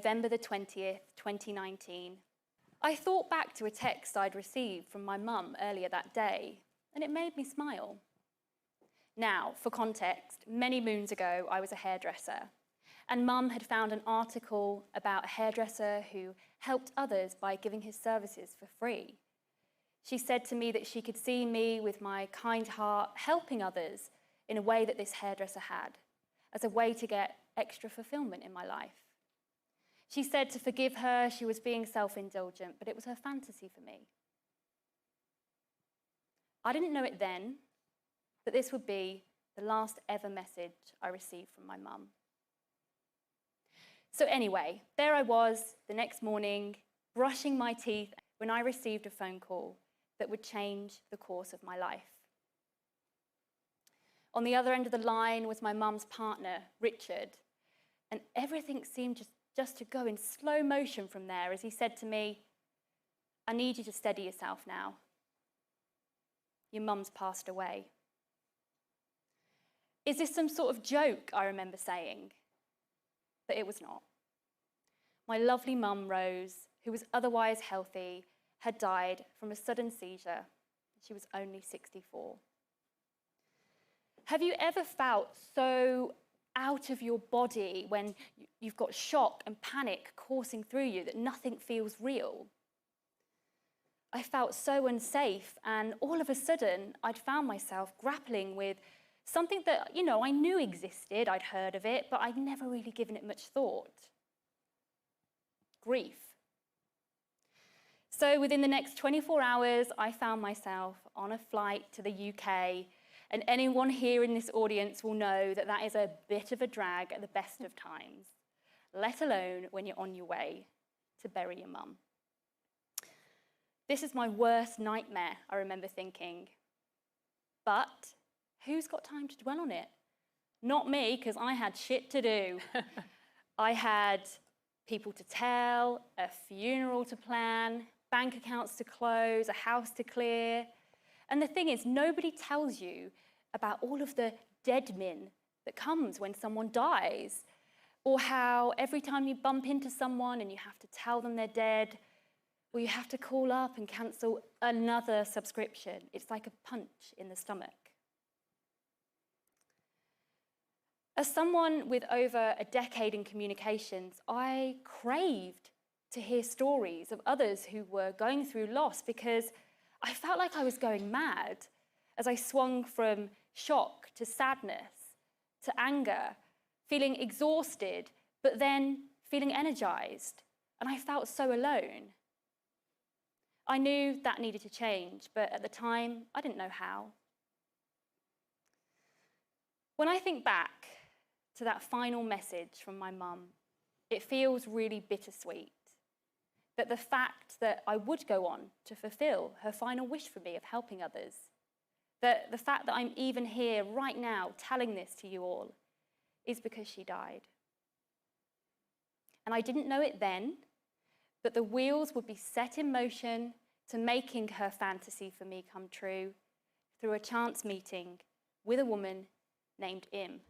November the 20th, 2019. I thought back to a text I'd received from my mum earlier that day, and it made me smile. Now, for context, many moons ago, I was a hairdresser, and Mum had found an article about a hairdresser who helped others by giving his services for free. She said to me that she could see me with my kind heart helping others in a way that this hairdresser had, as a way to get extra fulfillment in my life. She said to forgive her, she was being self-indulgent, but it was her fantasy for me. I didn't know it then, but this would be the last ever message I received from my mum. So anyway, there I was the next morning, brushing my teeth, when I received a phone call that would change the course of my life. On the other end of the line was my mum's partner, Richard, and everything seemed just to go in slow motion from there as he said to me, "I need you to steady yourself now. Your mum's passed away." "Is this some sort of joke?" I remember saying. But it was not. My lovely mum, Rose, who was otherwise healthy, had died from a sudden seizure. She was only 64. Have you ever felt so out of your body when you've got shock and panic coursing through you that nothing feels real? I felt so unsafe, and all of a sudden I'd found myself grappling with something that, I knew existed, I'd heard of it, but I'd never really given it much thought. Grief. So within the next 24 hours, I found myself on a flight to the UK, and anyone here in this audience will know that that is a bit of a drag at the best of times, let alone when you're on your way to bury your mum. This is my worst nightmare, I remember thinking. But who's got time to dwell on it? Not me, because I had shit to do. I had people to tell, a funeral to plan, bank accounts to close, a house to clear. And the thing is, nobody tells you about all of the deadmin that comes when someone dies, or how every time you bump into someone and you have to tell them they're dead, or you have to call up and cancel another subscription. It's like a punch in the stomach. As someone with over a decade in communications, I craved to hear stories of others who were going through loss because I felt like I was going mad as I swung from shock to sadness to anger, feeling exhausted, but then feeling energized. And I felt so alone. I knew that needed to change, but at the time, I didn't know how. When I think back to that final message from my mum, it feels really bittersweet. That the fact that I would go on to fulfill her final wish for me of helping others, that the fact that I'm even here right now telling this to you all is because she died. And I didn't know it then, but the wheels would be set in motion to making her fantasy for me come true through a chance meeting with a woman named Im.